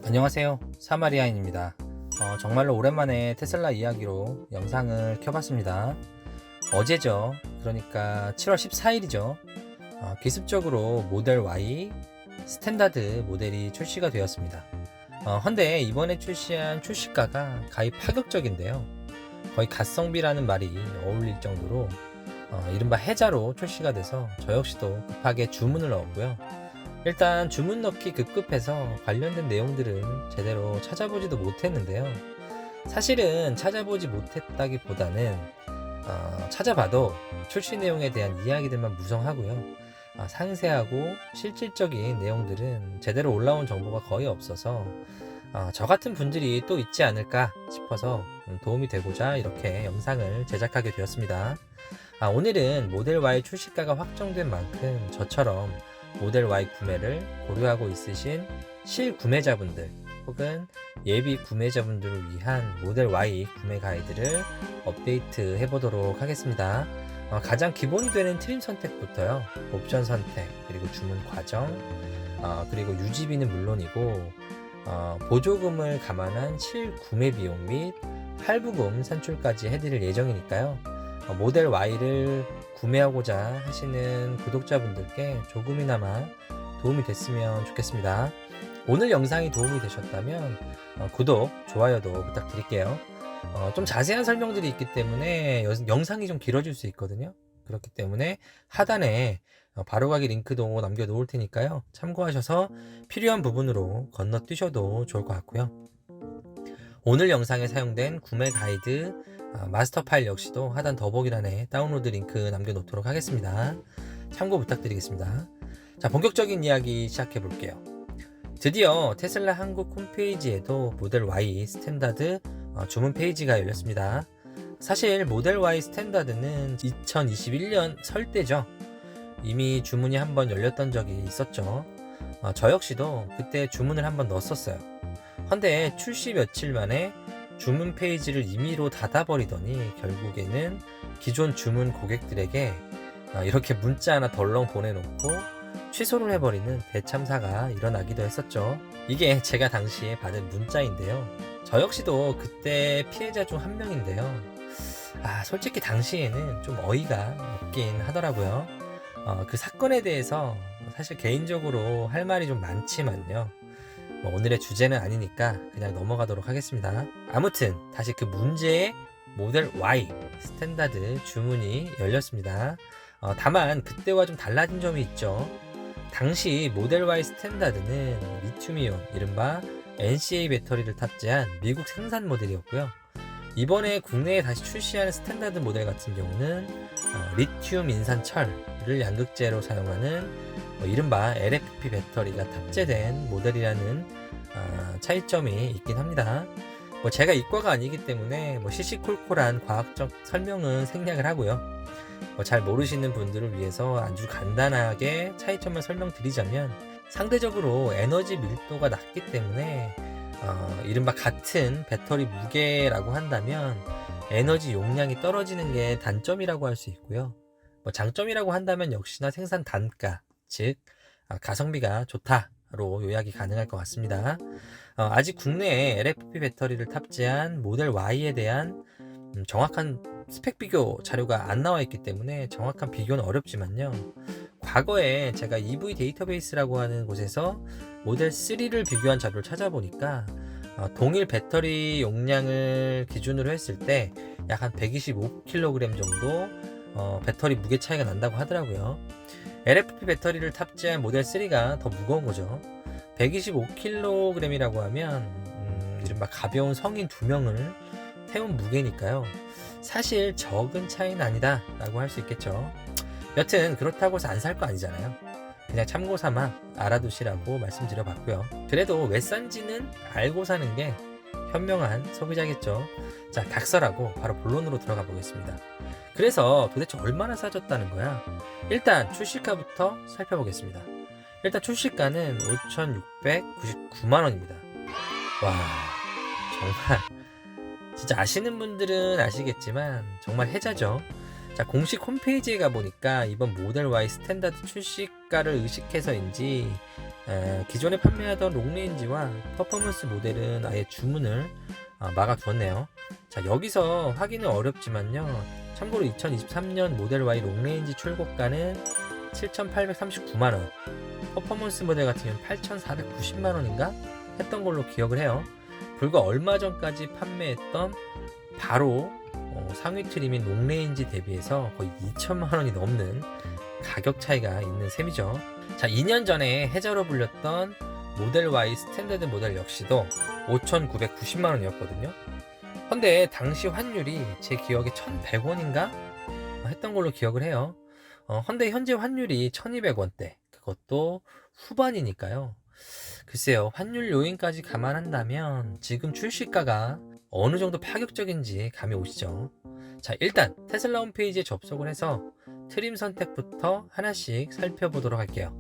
안녕하세요, 사마리아인입니다. 정말로 오랜만에 테슬라 이야기로 영상을 켜봤습니다. 어제죠. 그러니까 7월 14일이죠. 기습적으로 모델 Y 스탠다드 모델이 출시가 되었습니다. 헌데 이번에 출시한 출시가가 가히 파격적인데요. 거의 가성비라는 말이 어울릴 정도로 이른바 해자로 출시가 돼서 저 역시도 급하게 주문을 넣었고요. 일단 주문 넣기 급급해서 관련된 내용들을 제대로 찾아보지도 못했는데요. 사실은 찾아보지 못했다기보다는 찾아봐도 출시 내용에 대한 이야기들만 무성하고요. 상세하고 실질적인 내용들은 제대로 올라온 정보가 거의 없어서 저 같은 분들이 또 있지 않을까 싶어서 도움이 되고자 이렇게 영상을 제작하게 되었습니다. 오늘은 모델 Y 출시가가 확정된 만큼 저처럼 모델 Y 구매를 고려하고 있으신 실구매자분들 혹은 예비 구매자분들을 위한 모델 Y 구매 가이드를 업데이트 해보도록 하겠습니다. 가장 기본이 되는 트림 선택부터요, 옵션 선택, 그리고 주문 과정, 그리고 유지비는 물론이고 보조금을 감안한 실구매 비용 및 할부금 산출까지 해드릴 예정이니까요. 모델 Y를 구매하고자 하시는 구독자분들께 조금이나마 도움이 됐으면 좋겠습니다. 오늘 영상이 도움이 되셨다면 구독, 좋아요도 부탁드릴게요. 좀 자세한 설명들이 있기 때문에 영상이 좀 길어질 수 있거든요. 그렇기 때문에 하단에 바로가기 링크도 남겨 놓을 테니까요. 참고하셔서 필요한 부분으로 건너뛰셔도 좋을 것 같고요. 오늘 영상에 사용된 구매 가이드 마스터 파일 역시도 하단 더보기란에 다운로드 링크 남겨놓도록 하겠습니다. 참고 부탁드리겠습니다. 자, 본격적인 이야기 시작해 볼게요. 드디어 테슬라 한국 홈페이지에도 모델 Y 스탠다드 주문 페이지가 열렸습니다. 사실 모델 Y 스탠다드는 2021년 설 때죠. 이미 주문이 한번 열렸던 적이 있었죠. 저 역시도 그때 주문을 한번 넣었었어요. 헌데 출시 며칠 만에 주문 페이지를 임의로 닫아버리더니 결국에는 기존 주문 고객들에게 이렇게 문자 하나 덜렁 보내놓고 취소를 해버리는 대참사가 일어나기도 했었죠. 이게 제가 당시에 받은 문자인데요. 저 역시도 그때 피해자 중 한 명인데요. 솔직히 당시에는 좀 어이가 없긴 하더라고요. 그 사건에 대해서 사실 개인적으로 할 말이 좀 많지만요. 오늘의 주제는 아니니까 그냥 넘어가도록 하겠습니다. 아무튼 다시 그 문제의 모델 Y 스탠다드 주문이 열렸습니다. 다만 그때와 좀 달라진 점이 있죠. 당시 모델 Y 스탠다드는 리튬이온, 이른바 NCA 배터리를 탑재한 미국 생산 모델이었고요. 이번에 국내에 다시 출시하는 스탠다드 모델 같은 경우는 리튬 인산철을 양극재로 사용하는 이른바 LFP 배터리가 탑재된 모델이라는 차이점이 있긴 합니다. 제가 이과가 아니기 때문에 시시콜콜한 과학적 설명은 생략을 하고요. 잘 모르시는 분들을 위해서 아주 간단하게 차이점을 설명드리자면, 상대적으로 에너지 밀도가 낮기 때문에 이른바 같은 배터리 무게라고 한다면 에너지 용량이 떨어지는 게 단점이라고 할 수 있고요. 장점이라고 한다면 역시나 생산 단가, 즉 가성비가 좋다로 요약이 가능할 것 같습니다. 아직 국내에 LFP 배터리를 탑재한 모델 Y에 대한 정확한 스펙 비교 자료가 안 나와 있기 때문에 정확한 비교는 어렵지만요. 과거에 제가 EV 데이터베이스라고 하는 곳에서 모델 3를 비교한 자료를 찾아보니까 동일 배터리 용량을 기준으로 했을 때 약 한 125kg 정도 배터리 무게 차이가 난다고 하더라고요. LFP 배터리를 탑재한 모델 3가 더 무거운 거죠. 125kg이라고 하면 이른바 가벼운 성인 2명을 태운 무게니까요. 사실 적은 차이는 아니다 라고 할 수 있겠죠. 여튼 그렇다고 해서 안 살 거 아니잖아요. 그냥 참고 삼아 알아두시라고 말씀드려봤고요. 그래도 왜 싼지는 알고 사는 게 현명한 소비자겠죠. 자, 각설하고 바로 본론으로 들어가 보겠습니다. 그래서 도대체 얼마나 싸졌다는 거야? 일단 출시가부터 살펴보겠습니다. 일단 출시가는 5,699만원입니다. 와, 정말 진짜 아시는 분들은 아시겠지만 정말 혜자죠. 자, 공식 홈페이지에 가보니까 이번 모델 Y 스탠다드 출시가를 의식해서인지 기존에 판매하던 롱레인지와 퍼포먼스 모델은 아예 주문을 막아두었네요. 자, 여기서 확인은 어렵지만요, 참고로 2023년 모델 Y 롱레인지 출고가는 7,839만원, 퍼포먼스 모델 같은 경우는 8,490만원인가 했던 걸로 기억을 해요. 불과 얼마 전까지 판매했던 바로 상위 트림인 롱레인지 대비해서 거의 2천만원이 넘는 가격 차이가 있는 셈이죠. 자, 2년 전에 해저로 불렸던 모델 Y 스탠다드 모델 역시도 5,990만원이었거든요. 근데 당시 환율이 제 기억에 1,100원인가 했던 걸로 기억을 해요. 근데 현재 환율이 1,200원대, 그것도 후반이니까요. 글쎄요, 환율 요인까지 감안한다면 지금 출시가가 어느 정도 파격적인지 감이 오시죠. 자, 일단 테슬라 홈페이지에 접속을 해서 트림 선택부터 하나씩 살펴보도록 할게요.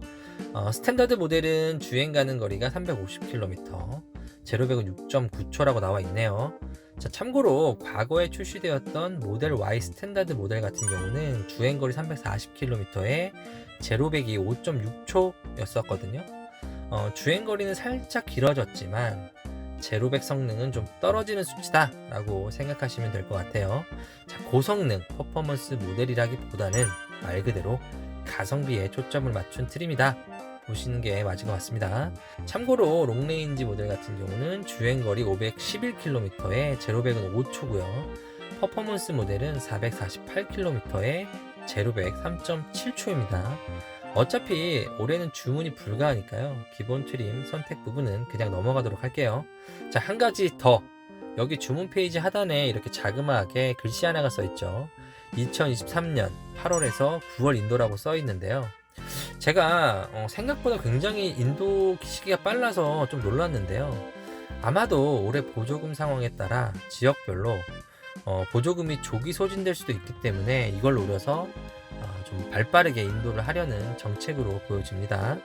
스탠다드 모델은 주행 가는 거리가 350km, 제로백은 6.9초라고 나와 있네요. 자, 참고로 과거에 출시되었던 모델 Y 스탠다드 모델 같은 경우는 주행거리 340km에 제로백이 5.6초였었거든요. 주행거리는 살짝 길어졌지만 제로백 성능은 좀 떨어지는 수치다 라고 생각하시면 될 것 같아요. 자, 고성능 퍼포먼스 모델이라기보다는 말 그대로 가성비에 초점을 맞춘 트림이다 보시는 게 맞을 것 같습니다. 참고로 롱레인지 모델 같은 경우는 주행거리 511km에 제로백은 5초고요. 퍼포먼스 모델은 448km에 제로백 3.7초입니다. 어차피 올해는 주문이 불가하니까요, 기본 트림 선택 부분은 그냥 넘어가도록 할게요. 자, 한 가지 더, 여기 주문 페이지 하단에 이렇게 자그마하게 글씨 하나가 써 있죠. 2023년 8월에서 9월 인도라고 써 있는데요, 제가 생각보다 굉장히 인도 시기가 빨라서 좀 놀랐는데요, 아마도 올해 보조금 상황에 따라 지역별로 보조금이 조기 소진될 수도 있기 때문에 이걸 노려서 좀 발빠르게 인도를 하려는 정책으로 보여집니다.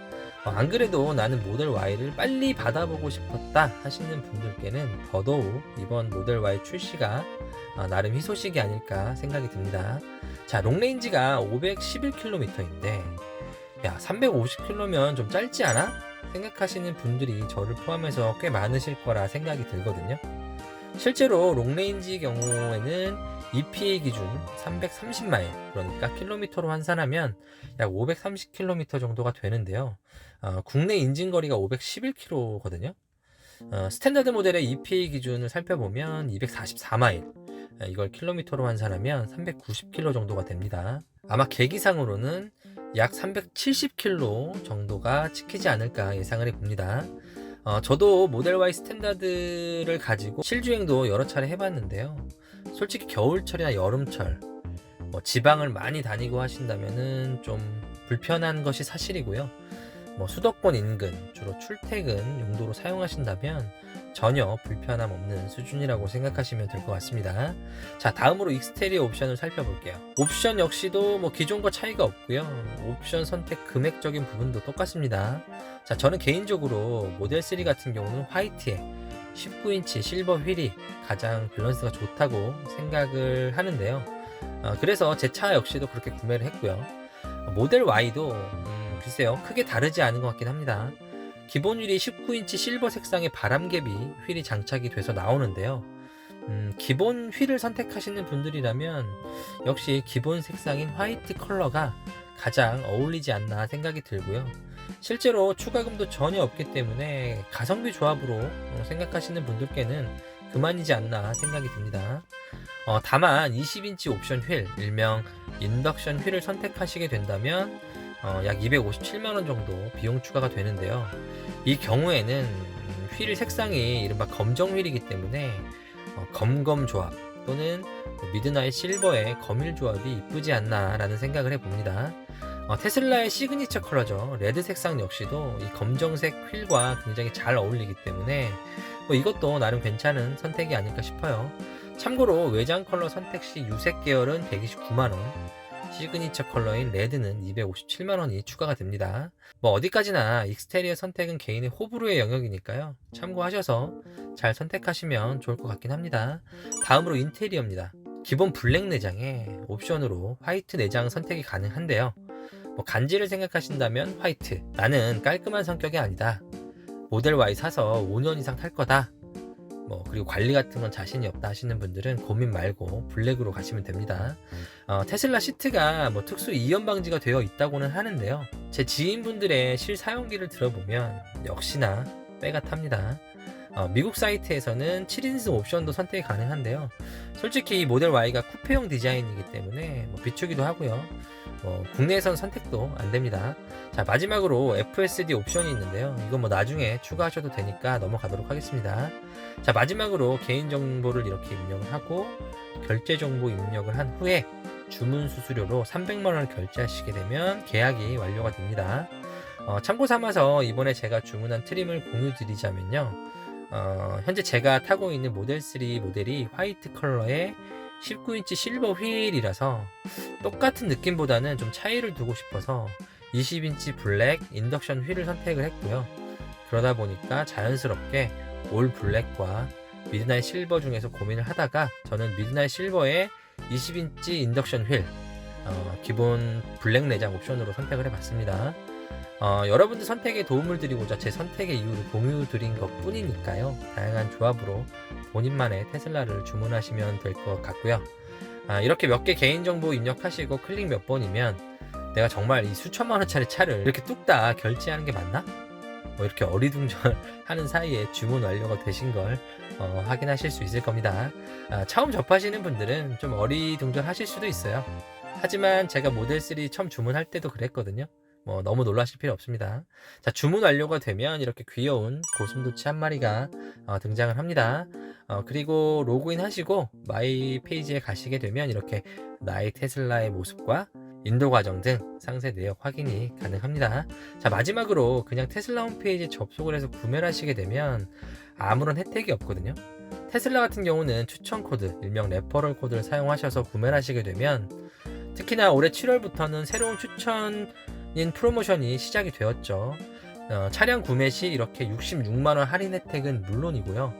안 그래도 나는 모델 Y를 빨리 받아보고 싶었다 하시는 분들께는 더더욱 이번 모델 Y 출시가 나름 희소식이 아닐까 생각이 듭니다. 자, 롱레인지가 511km인데 야, 350km면 좀 짧지 않아? 생각하시는 분들이 저를 포함해서 꽤 많으실 거라 생각이 들거든요. 실제로 롱레인지 경우에는 EPA 기준 330마일, 그러니까 킬로미터로 환산하면 약 530km 정도가 되는데요. 국내 인증거리가 511km거든요. 스탠다드 모델의 EPA 기준을 살펴보면 244마일, 이걸 킬로미터로 환산하면 390km 정도가 됩니다. 아마 계기상으로는 약 370km 정도가 찍히지 않을까 예상을 해봅니다. 저도 모델 Y 스탠다드를 가지고 실주행도 여러 차례 해봤는데요, 솔직히 겨울철이나 여름철 지방을 많이 다니고 하신다면은 좀 불편한 것이 사실이고요, 수도권 인근 주로 출퇴근 용도로 사용하신다면 전혀 불편함 없는 수준이라고 생각하시면 될 것 같습니다. 자, 다음으로 익스테리어 옵션을 살펴볼게요. 옵션 역시도 기존과 차이가 없고요, 옵션 선택 금액적인 부분도 똑같습니다. 자, 저는 개인적으로 모델 3 같은 경우는 화이트에 19인치 실버 휠이 가장 밸런스가 좋다고 생각을 하는데요, 그래서 제 차 역시도 그렇게 구매를 했고요. 모델 Y도 글쎄요, 크게 다르지 않은 것 같긴 합니다. 기본 휠이 19인치 실버 색상의 바람개비 휠이 장착이 돼서 나오는데요, 기본 휠을 선택하시는 분들이라면 역시 기본 색상인 화이트 컬러가 가장 어울리지 않나 생각이 들고요, 실제로 추가금도 전혀 없기 때문에 가성비 조합으로 생각하시는 분들께는 그만이지 않나 생각이 듭니다. 다만 20인치 옵션 휠, 일명 인덕션 휠을 선택하시게 된다면 약 257만원 정도 비용 추가가 되는데요, 이 경우에는 휠 색상이 이른바 검정 휠이기 때문에 검검 조합 또는 미드나잇 실버의 검일 조합이 이쁘지 않나 라는 생각을 해봅니다. 테슬라의 시그니처 컬러죠. 레드 색상 역시도 이 검정색 휠과 굉장히 잘 어울리기 때문에 이것도 나름 괜찮은 선택이 아닐까 싶어요. 참고로 외장 컬러 선택 시 유색 계열은 129만원, 시그니처 컬러인 레드는 257만원이 추가가 됩니다. 어디까지나 익스테리어 선택은 개인의 호불호의 영역이니까요, 참고하셔서 잘 선택하시면 좋을 것 같긴 합니다. 다음으로 인테리어입니다. 기본 블랙 내장에 옵션으로 화이트 내장 선택이 가능한데요. 간지를 생각하신다면 화이트, 나는 깔끔한 성격이 아니다, 모델 Y 사서 5년 이상 탈 거다, 그리고 관리 같은 건 자신이 없다 하시는 분들은 고민 말고 블랙으로 가시면 됩니다. 테슬라 시트가 특수 이연 방지가 되어 있다고는 하는데요. 제 지인분들의 실사용기를 들어보면 역시나 빼가 탑니다. 미국 사이트에서는 7인승 옵션도 선택이 가능한데요. 솔직히 이 모델 Y가 쿠페형 디자인이기 때문에 비추기도 하고요. 국내에선 선택도 안 됩니다. 자, 마지막으로 FSD 옵션이 있는데요. 이건 나중에 추가하셔도 되니까 넘어가도록 하겠습니다. 자, 마지막으로 개인정보를 이렇게 입력을 하고 결제 정보 입력을 한 후에 주문 수수료로 300만원을 결제하시게 되면 계약이 완료가 됩니다. 참고 삼아서 이번에 제가 주문한 트림을 공유 드리자면요. 현재 제가 타고 있는 모델 3 모델이 화이트 컬러의 19인치 실버 휠이라서 똑같은 느낌보다는 좀 차이를 두고 싶어서 20인치 블랙 인덕션 휠을 선택을 했고요. 그러다 보니까 자연스럽게 올 블랙과 미드나잇 실버 중에서 고민을 하다가 저는 미드나잇 실버의 20인치 인덕션 휠 기본 블랙 내장 옵션으로 선택을 해봤습니다. 여러분들 선택에 도움을 드리고자 제 선택의 이유를 공유 드린 것 뿐이니까요. 다양한 조합으로 본인만의 테슬라를 주문하시면 될 것 같고요. 이렇게 몇 개 개인정보 입력하시고 클릭 몇 번이면 내가 정말 이 수천만원짜리 차를 이렇게 뚝딱 결제하는 게 맞나? 이렇게 어리둥절하는 사이에 주문 완료가 되신 걸 확인하실 수 있을 겁니다. 처음 접하시는 분들은 좀 어리둥절하실 수도 있어요. 하지만 제가 모델 3 처음 주문할 때도 그랬거든요. 너무 놀라실 필요 없습니다. 자, 주문 완료가 되면 이렇게 귀여운 고슴도치 한 마리가 등장을 합니다. 그리고 로그인 하시고 마이 페이지에 가시게 되면 이렇게 나의 테슬라의 모습과 인도 과정 등 상세 내역 확인이 가능합니다. 자, 마지막으로 그냥 테슬라 홈페이지에 접속을 해서 구매를 하시게 되면 아무런 혜택이 없거든요. 테슬라 같은 경우는 추천 코드, 일명 레퍼럴 코드를 사용하셔서 구매를 하시게 되면 특히나 올해 7월부터는 새로운 추천인 프로모션이 시작이 되었죠. 차량 구매 시 이렇게 66만원 할인 혜택은 물론이고요.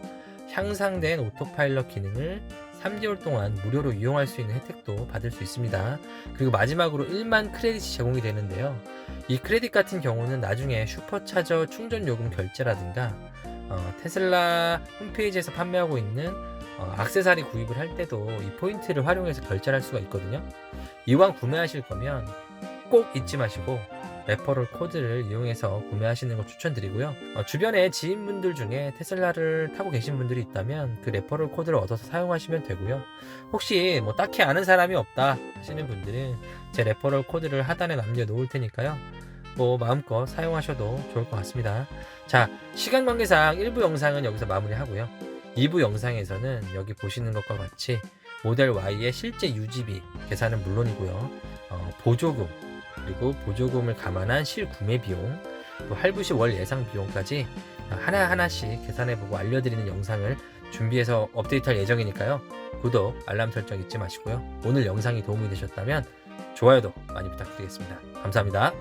향상된 오토파일럿 기능을 3개월 동안 무료로 이용할 수 있는 혜택도 받을 수 있습니다. 그리고 마지막으로 1만 크레딧이 제공이 되는데요. 이 크레딧 같은 경우는 나중에 슈퍼차저 충전 요금 결제라든가 테슬라 홈페이지에서 판매하고 있는 액세서리 구입을 할 때도 이 포인트를 활용해서 결제를 할 수가 있거든요. 이왕 구매하실 거면 꼭 잊지 마시고 레퍼럴 코드를 이용해서 구매하시는 걸 추천드리고요. 주변에 지인분들 중에 테슬라를 타고 계신 분들이 있다면 그 레퍼럴 코드를 얻어서 사용하시면 되고요. 혹시 딱히 아는 사람이 없다 하시는 분들은 제 레퍼럴 코드를 하단에 남겨놓을 테니까요. 마음껏 사용하셔도 좋을 것 같습니다. 자, 시간 관계상 1부 영상은 여기서 마무리하고요. 2부 영상에서는 여기 보시는 것과 같이 모델 Y의 실제 유지비 계산은 물론이고요. 보조금, 그리고 보조금을 감안한 실구매 비용, 또 할부 시 월 예상 비용까지 하나하나씩 계산해보고 알려드리는 영상을 준비해서 업데이트할 예정이니까요. 구독, 알람 설정 잊지 마시고요. 오늘 영상이 도움이 되셨다면 좋아요도 많이 부탁드리겠습니다. 감사합니다.